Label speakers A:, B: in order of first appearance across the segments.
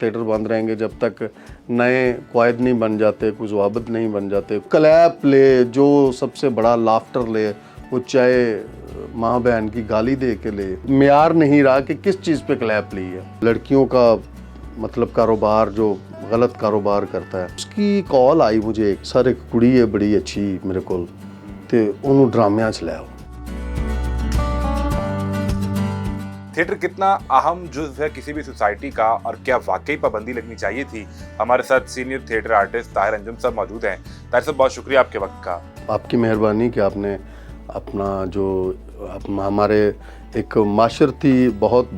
A: Theatre बंद रहेंगे, जब तक नए क्वायद नहीं बन जाते, कुछ ज़वाबित नहीं बन जाते। क्लैप ले, जो सबसे बड़ा लाफ्टर ले, वो चाहे माँ बहन की गाली दे के ले, मेयार नहीं रहा कि किस चीज़ पे क्लैप ली है। लड़कियों का मतलब कारोबार जो गलत कारोबार करता है, उसकी कॉल आई मुझे, सर एक कुड़ी है बड़ी अच्छी मेरे को, ते उन्होंने ड्रामिया च लै आओ।
B: थिएटर कितना अहम जुज़ है किसी भी सोसाइटी का और क्या वाकई पाबंदी लगनी चाहिए थी? हमारे साथ senior theatre artist Tahir Anjum साहब मौजूद हैं। ताहिर साहब, बहुत शुक्रिया आपके वक्त का।
A: आपकी मेहरबानी कि आपने अपना जो हमारे एक माशरती बहुत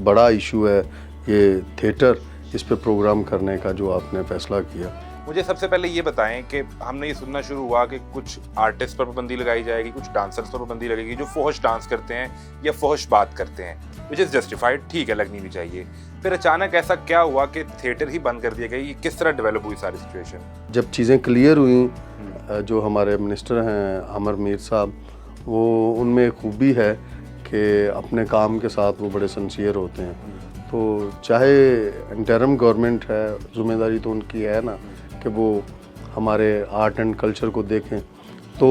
A: बड़ा इशू है ये थिएटर, इस पे प्रोग्राम करने का जो आपने फैसला किया।
B: मुझे सबसे पहले ये बताएं कि हमने ये सुनना शुरू हुआ कि कुछ आर्टिस्ट पर पाबंदी लगाई जाएगी, कुछ डांसर्स पर पाबंदी लगेगी जो फोहश डांस करते हैं या फोहश बात करते हैं, विच इज़ जस्टिफाइड, ठीक है, लगनी भी चाहिए। फिर अचानक ऐसा क्या हुआ कि थिएटर ही बंद कर दिया गया? ये किस तरह डेवलप हुई सारी सिचुएशन?
A: जब चीज़ें क्लियर हुई, जो हमारे मिनिस्टर हैं आमिर मीर साहब, वो उनमें खूबी है कि अपने काम के साथ वो बड़े सिंसियर होते हैं। तो चाहे इंटरिम गवर्नमेंट है, जिम्मेदारी तो उनकी है ना कि वो हमारे आर्ट एंड कल्चर को देखें। तो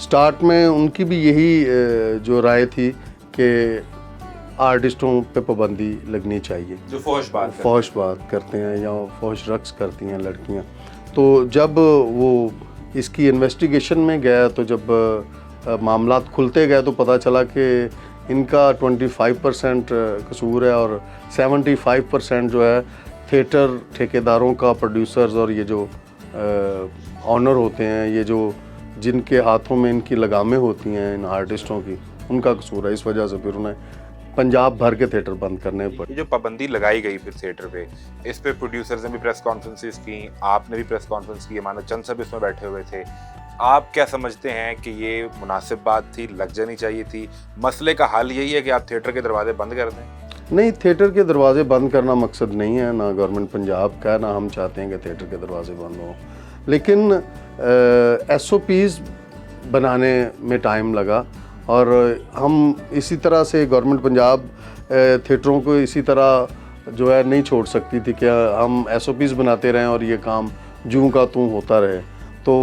A: स्टार्ट में उनकी भी यही जो राय थी कि आर्टिस्टों पे पाबंदी लगनी चाहिए
B: जो फोहश बात
A: करते हैं या फोहश रक्स करती हैं लड़कियां। तो जब वो इसकी इन्वेस्टिगेशन में गया, तो जब मामलात खुलते गए तो पता चला कि इनका 25% कसूर है और 75% जो है थिएटर ठेकेदारों का, प्रोड्यूसर्स और ये जो ऑनर होते हैं, ये जो जिनके हाथों में इनकी लगामें होती हैं इन आर्टिस्टों की, उनका कसूर है। इस वजह से फिर उन्हें पंजाब भर के थिएटर बंद करने पड़े।
B: ये जो पाबंदी लगाई गई फिर थिएटर पे, इस पे प्रोड्यूसर्स ने भी प्रेस कॉन्फ्रेंसेस की, आपने भी प्रेस कॉन्फ्रेंस की, माना चंद साहब इसमें बैठे हुए थे। आप क्या समझते हैं कि ये मुनासिब बात थी, लग जानी चाहिए थी? मसले का हल यही है कि आप थिएटर के दरवाजे बंद कर दें?
A: नहीं, थिएटर के दरवाजे बंद करना मकसद नहीं है, ना गवर्नमेंट पंजाब का, ना हम चाहते हैं कि थिएटर के दरवाजे बंद हों। लेकिन SOPs बनाने में टाइम लगा और हम इसी तरह से गवर्नमेंट पंजाब थिएटरों को इसी तरह जो है नहीं छोड़ सकती थी कि हम SOPs बनाते रहें और ये काम जूं का तूं होता रहे। तो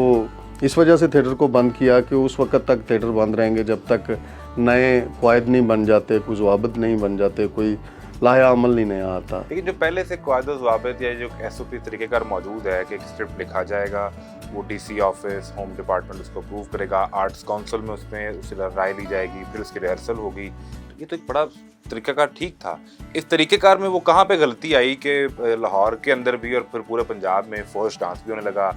A: इस वजह से थिएटर को बंद किया कि उस वक्त तक थिएटर बंद रहेंगे जब तक नए क्वायद नहीं बन जाते, कुछ ज़वाबित नहीं बन जाते, कोई लाया अमल नहीं नया आता।
B: लेकिन जो पहले से क्वायद ज़वाबित या जो SOP तरीक़ेकार मौजूद है कि एक स्क्रिप्ट लिखा जाएगा, वो DC ऑफिस, होम डिपार्टमेंट उसको अप्रूव करेगा, आर्ट्स काउंसिल में उसमें उससे राय ली जाएगी, फिर उसकी रिहर्सल होगी, ये तो एक बड़ा तरीक़ाकार ठीक था। इस तरीक़ेकार में वो कहाँ पे गलती आई कि लाहौर के अंदर भी और फिर पूरे पंजाब में फोर्स डांस भी होने लगा,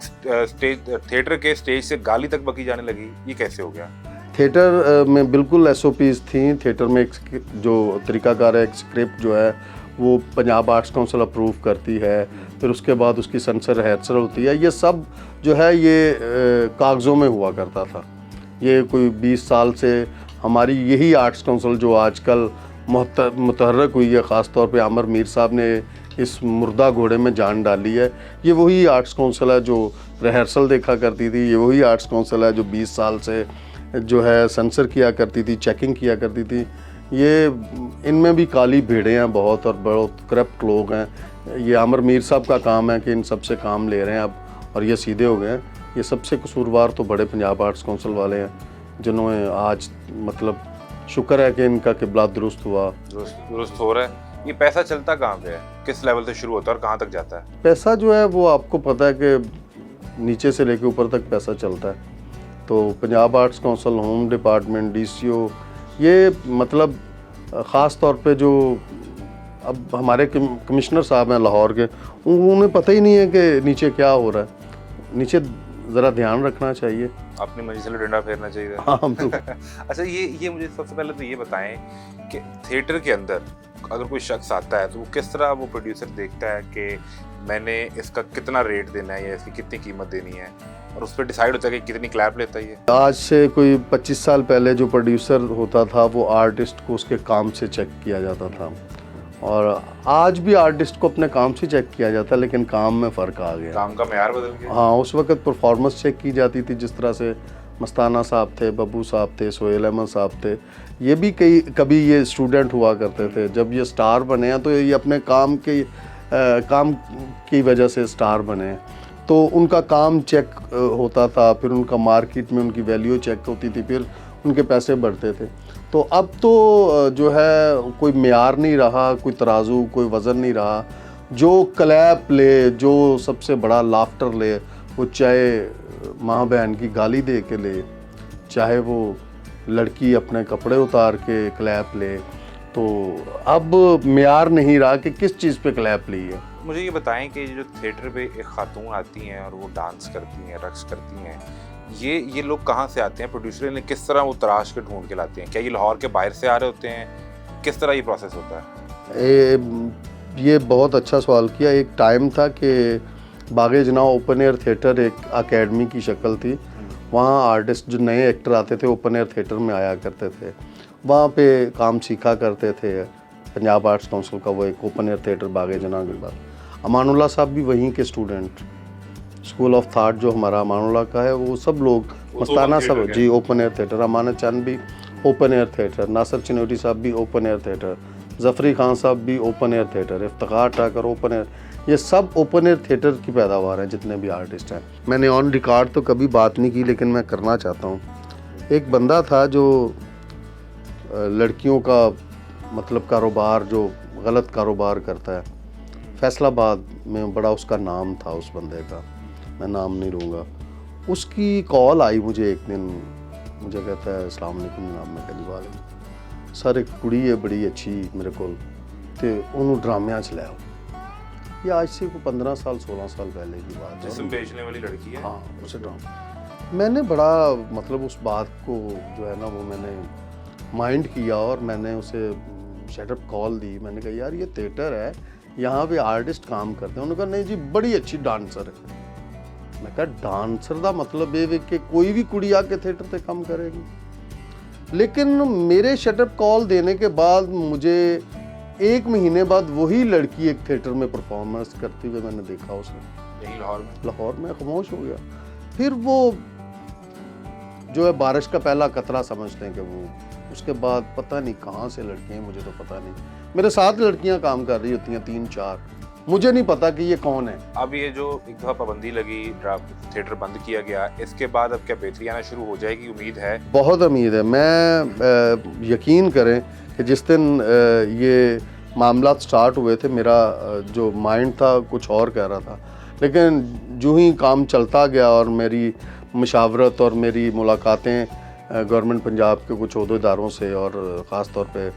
B: थिएटर के स्टेज से गाली तक बकी जाने लगी? ये कैसे हो गया?
A: थिएटर में बिल्कुल SOPs थी। थिएटर में एक जो तरीक़ाकार है, एक स्क्रिप्ट जो है वो पंजाब आर्ट्स काउंसिल अप्रूव करती है, फिर उसके बाद उसकी सेंसर रिहर्सल होती है। ये सब जो है ये कागज़ों में हुआ करता था। ये कोई 20 साल से हमारी यही आर्ट्स काउंसिल जो आजकल मुतहर्रक हुई है, ख़ास तौर पे आमिर मीर साहब ने इस मुर्दा घोड़े में जान डाली है, ये वही आर्ट्स काउंसिल है जो रिहर्सल देखा करती थी, ये वही आर्ट्स काउंसिल है जो 20 साल से जो है सेंसर किया करती थी, चेकिंग किया करती थी। ये इनमें भी काली भेड़ें हैं बहुत और बहुत करप्ट लोग हैं। ये आमिर मीर साहब का काम है कि इन सब से काम ले रहे हैं अब, और ये सीधे हो गए हैं। ये सबसे कसूरवार तो बड़े पंजाब आर्ट्स काउंसिल वाले हैं, जिन्होंने आज मतलब शुक्र है कि इनका किबला दुरुस्त
B: हो रहा है। ये पैसा चलता कहाँ पे है, किस लेवल से शुरू होता है और कहाँ तक जाता है?
A: पैसा जो है वो आपको पता है कि नीचे से लेके ऊपर तक पैसा चलता है। तो Punjab arts council, home department, DCO, ये मतलब ख़ास तौर पे जो अब हमारे कमिश्नर साहब हैं लाहौर के, उन्हें पता ही नहीं है कि नीचे क्या हो रहा है। नीचे ज़रा ध्यान रखना चाहिए,
B: अपनी मर्जी से डंडा फेरना चाहिए।
A: हाँ
B: अच्छा, ये मुझे सबसे पहले तो ये बताएं कि थिएटर के अंदर अगर कोई शख्स आता है तो वो किस तरह वो प्रोड्यूसर देखता है कि मैंने इसका कितना रेट देना है या इसकी कितनी कीमत देनी है, और उस पर डिसाइड होता है कि कितनी क्लैप लेता है ये?
A: आज से कोई 25 साल पहले जो प्रोड्यूसर होता था वो आर्टिस्ट को उसके काम से चेक किया जाता था, और आज भी आर्टिस्ट को अपने काम से चेक किया जाता है, लेकिन काम में फ़र्क आ गया,
B: काम का मेयार बदल गया।
A: हाँ, उस वक्त परफॉर्मेंस चेक की जाती थी, जिस तरह से मस्ताना साहब थे, बब्बू साहब थे, सोहेल अहमद साहब थे, ये भी कभी ये स्टूडेंट हुआ करते थे। जब ये स्टार बने हैं तो ये अपने काम के काम की वजह से स्टार बने, तो उनका काम चेक होता था, फिर उनका मार्केट में उनकी वैल्यू चेक होती थी, फिर उनके पैसे बढ़ते थे। तो अब तो जो है कोई मेयार नहीं रहा, कोई तराजू, कोई वज़न नहीं रहा। जो क्लैप ले, जो सबसे बड़ा लाफ्टर ले, वो चाहे माँ बहन की गाली दे के ले, चाहे वो लड़की अपने कपड़े उतार के क्लैप ले, तो अब मेयार नहीं रहा कि किस चीज़ पे क्लैप ली है।
B: मुझे ये बताएं कि जो थिएटर पे एक खातून आती हैं और वो डांस करती हैं, रक्स करती हैं, ये लोग कहाँ से आते हैं? प्रोड्यूसर ने किस तरह वो तराश के ढूंढ के लाते हैं? क्या ये लाहौर के बाहर से आ रहे होते हैं? किस तरह ये प्रोसेस होता है?
A: ये बहुत अच्छा सवाल किया। एक टाइम था कि बागे जनाब ओपन एयर थिएटर एक अकेडमी की शक्ल थी। वहाँ आर्टिस्ट जो नए एक्टर आते थे ओपन एयर थिएटर में आया करते थे, वहाँ पे काम सीखा करते थे। पंजाब आर्ट्स काउंसिल का वो एक ओपन एयर थिएटर बागे जनाब के बाद। अमानुल्लाह साहब भी वहीं के स्टूडेंट, स्कूल ऑफ थाट जो हमारा अमानुल्लाह का है, वो सब लोग मस्ताना सब ji open air theatre. Amanat Chand भी open air theatre, Nasir Chinoti Sahab भी open air theatre, Jafri Khan Sahab भी open air theatre, Iftikhar Thakar open air, ये सब ओपन एयर थिएटर की पैदावार हैं जितने भी आर्टिस्ट हैं। मैंने ऑन रिकॉर्ड तो कभी बात नहीं की, लेकिन मैं करना चाहता हूँ। एक बंदा था जो लड़कियों का मतलब कारोबार, जो गलत कारोबार करता है, फैसलाबाद में बड़ा उसका नाम था उस बंदे का, मैं नाम नहीं लूँगा। उसकी कॉल आई मुझे एक दिन, मुझे कहता है अस्सलाम वालेकुम जनाब। मैं कहली वालेकुम सर, एक कुड़ी है बड़ी अच्छी मेरे को, तो उन्होंने ड्रामिया च लाओ। ये आज से 15 साल 16 साल पहले की बात है।
B: जिस्म बेचने वाली लड़की है?
A: हाँ, उसे ड्रामा। मैंने बड़ा मतलब उस बात को जो है ना वो मैंने माइंड किया और मैंने उसे सेटअप कॉल दी। मैंने कहा यार ये थिएटर है, यहाँ पे आर्टिस्ट काम करते हैं। उन्होंने कहा नहीं जी बड़ी अच्छी डांसर है। मैं कहा डांसर का मतलब ये कि कोई भी कुड़ी आके थिएटर पे काम करेगी। लेकिन मेरे शटअप कॉल देने के बाद मुझे 1 महीने बाद वही लड़की एक थिएटर में परफॉर्मेंस करते हुए मैंने देखा उसे,
B: यही लाहौर में।
A: लाहौर में खामोश हो गया। फिर वो जो है बारिश का पहला कतरा समझते हैं कि वो, उसके बाद पता नहीं कहाँ से लड़कियाँ, मुझे तो पता नहीं। मेरे साथ लड़कियाँ काम कर रही होती हैं 3-4, मुझे नहीं पता कि ये कौन है।
B: अब ये जो एक दफ़ा पाबंदी लगी, थिएटर बंद किया गया, इसके बाद अब क्या बेहतरी आना शुरू हो जाएगी? उम्मीद है? बहुत
A: उम्मीद है। मैं यकीन करें कि जिस दिन ये मामला स्टार्ट हुए थे, मेरा जो माइंड था कुछ और कह रहा था, लेकिन जो ही काम चलता गया और मेरी मशावरत और मेरी मुलाकातें गवर्नमेंट पंजाब के कुछ ओहदेदारों से और ख़ास तौर पे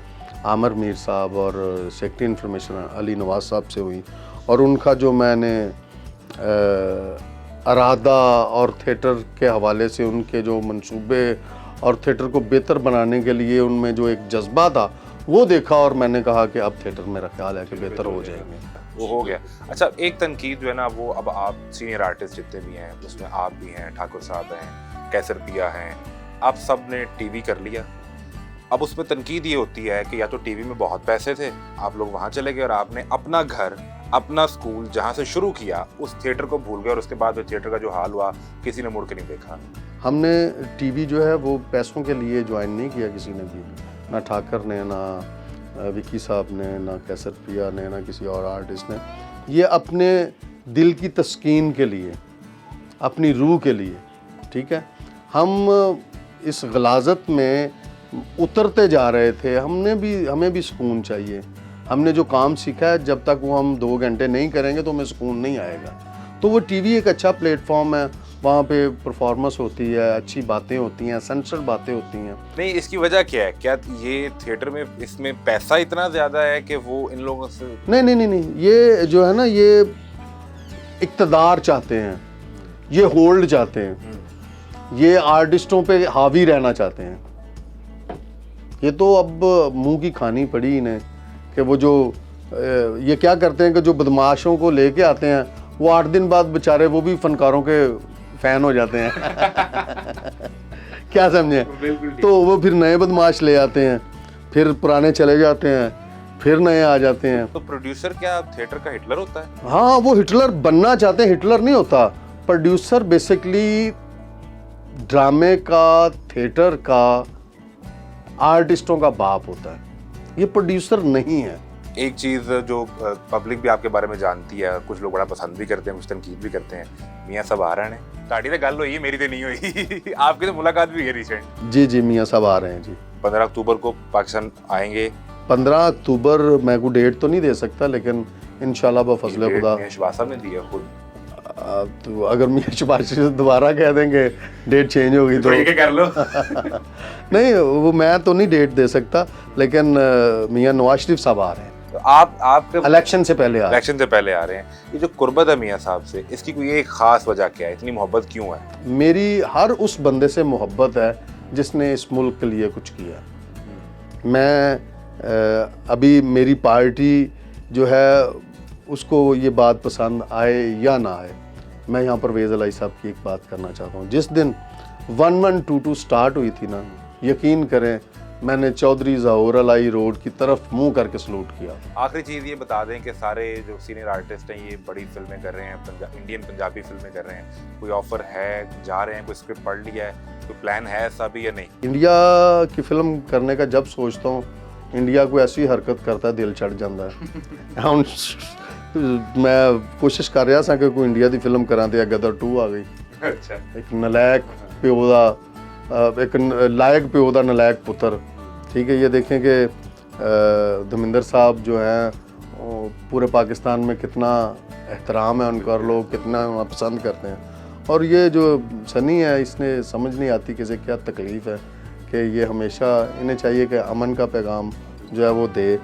A: आमिर मीर साहब और सेक्रेटरी इंफॉर्मेशन अली नवाज साहब से हुई, और उनका जो मैंने अरादा और थिएटर के हवाले से उनके जो मंसूबे और थिएटर को बेहतर बनाने के लिए उनमें जो एक जज्बा था वो देखा, और मैंने कहा कि अब थिएटर मेरा ख्याल है कि बेहतर हो जाएंगे।
B: वो हो गया। अच्छा, एक तनकीद जो है ना, वो अब आप सीनियर आर्टिस्ट जितने भी हैं उसमें आप भी हैं, ठाकुर साहब हैं, कैसर पिया हैं, आप सब ने टीवी कर लिया। अब उसमें तनकीद ये होती है कि या तो टीवी में बहुत पैसे थे, आप लोग वहाँ चले गए और आपने अपना घर, अपना स्कूल जहाँ से शुरू किया उस थिएटर को भूल गए, और उसके बाद थिएटर का जो हाल हुआ किसी ने मुड़ के नहीं देखा।
A: हमने टीवी जो है वो पैसों के लिए ज्वाइन नहीं किया किसी ने भी, ना ठाकर ने, ना विकी साहब ने, ना कैसर पिया ने, ना किसी और आर्टिस्ट ने। ये अपने दिल की तस्कीन के लिए, अपनी रूह के लिए, ठीक है। हम इस गलाजत में उतरते जा रहे थे, हमें भी सुकून चाहिए। हमने जो काम सीखा है, जब तक वो हम 2 घंटे नहीं करेंगे तो हमें सुकून नहीं आएगा। तो वो टीवी एक अच्छा प्लेटफॉर्म है, वहाँ पे परफॉर्मेंस होती है, अच्छी बातें होती हैं, सेंसर बातें होती हैं।
B: नहीं, इसकी वजह क्या है? क्या ये थिएटर में इसमें पैसा इतना ज़्यादा है कि वो इन लोगों से?
A: नहीं, ये जो है ना, ये इक़्तिदार चाहते हैं, ये होल्ड चाहते हैं, ये आर्टिस्टों पे हावी रहना चाहते हैं। ये तो अब मुंह की खानी पड़ी इन्हें कि वो जो ये क्या करते हैं कि जो बदमाशों को लेके आते हैं, वो 8 दिन बाद बेचारे वो भी फनकारों के फैन हो जाते हैं क्या समझे? तो वो फिर नए बदमाश ले आते हैं, फिर पुराने चले जाते हैं, फिर नए आ जाते हैं।
B: तो प्रोड्यूसर क्या थिएटर का हिटलर होता है?
A: हाँ, वो हिटलर बनना चाहते हैं, हिटलर नहीं होता। प्रोड्यूसर बेसिकली ड्रामे का, थिएटर का, आर्टिस्टों का बाप होता है। ये प्रोड्यूसर नहीं है।
B: एक चीज़ जो पब्लिक भी आपके बारे में जानती है, कुछ लोग बड़ा पसंद भी करते हैं, कुछ तनकीद भी करते हैं, मियाँ साहब आ रहे हैं। ताड़ी तो गल हुई है, मेरी तो नहीं हुई। आपकी तो मुलाकात भी है रिसेंट।
A: जी जी, मियाँ साहब आ रहे हैं जी।
B: 15 अक्टूबर को पाकिस्तान आएंगे।
A: 15 अक्टूबर मैं को डेट तो नहीं दे सकता, लेकिन इंशाल्लाह बफज़ल खुदा।
B: शहबाज साहब ने दी है खुद।
A: तो अगर मियाँ शहबाज से दोबारा कह देंगे डेट चेंज होगी तो
B: कर लो।
A: नहीं, वो मैं तो नहीं डेट दे सकता, लेकिन मियाँ नवाज शरीफ साहब आ रहे हैं।
B: तो आपके
A: इलेक्शन से पहले आ रहे हैं।
B: इलेक्शन से पहले आ रहे हैं। ये जो कुर्बत है मियाँ साहब से, इसकी कोई एक खास वजह क्या है? इतनी मोहब्बत क्यों है?
A: मेरी हर उस बंदे से मोहब्बत है जिसने इस मुल्क के लिए कुछ किया। मैं अभी मेरी पार्टी जो है उसको ये बात पसंद आए या ना आए, मैं यहाँ परवेज़ इलाही साहब की एक बात करना चाहता हूँ। जिस दिन 1122 स्टार्ट हुई थी ना, यकीन करें मैंने चौधरी ज़हूर इलाही रोड की तरफ मुंह करके सलूट किया।
B: आखिरी चीज़ ये बता दें कि सारे जो सीनियर आर्टिस्ट हैं ये बड़ी फिल्में कर रहे हैं, इंडियन पंजाबी फिल्में कर रहे हैं। कोई ऑफर है, जा रहे हैं, कोई स्क्रिप्ट पढ़ लिया है, कोई प्लान है ऐसा भी या नहीं?
A: इंडिया की फिल्म करने का जब सोचता हूँ, इंडिया को ऐसी हरकत करता है दिल चढ़ जाता है। हम मैं कोशिश कर रहा था कि कोई इंडिया की फिल्म करा तो गदर 2 आ गई।
B: अच्छा।
A: एक नलायक प्यो दा एक लायक प्यो दा नलायक पुत्र। ठीक है, ये देखें कि धर्मेंद्र साहब जो हैं पूरे पाकिस्तान में कितना एहतराम है उनका और लोग कितना पसंद करते हैं। और ये जो सनी है, इसने समझ नहीं आती कि इसे क्या तकलीफ़ है कि ये हमेशा इन्हें चाहिए कि अमन का पैगाम जो है वो दे।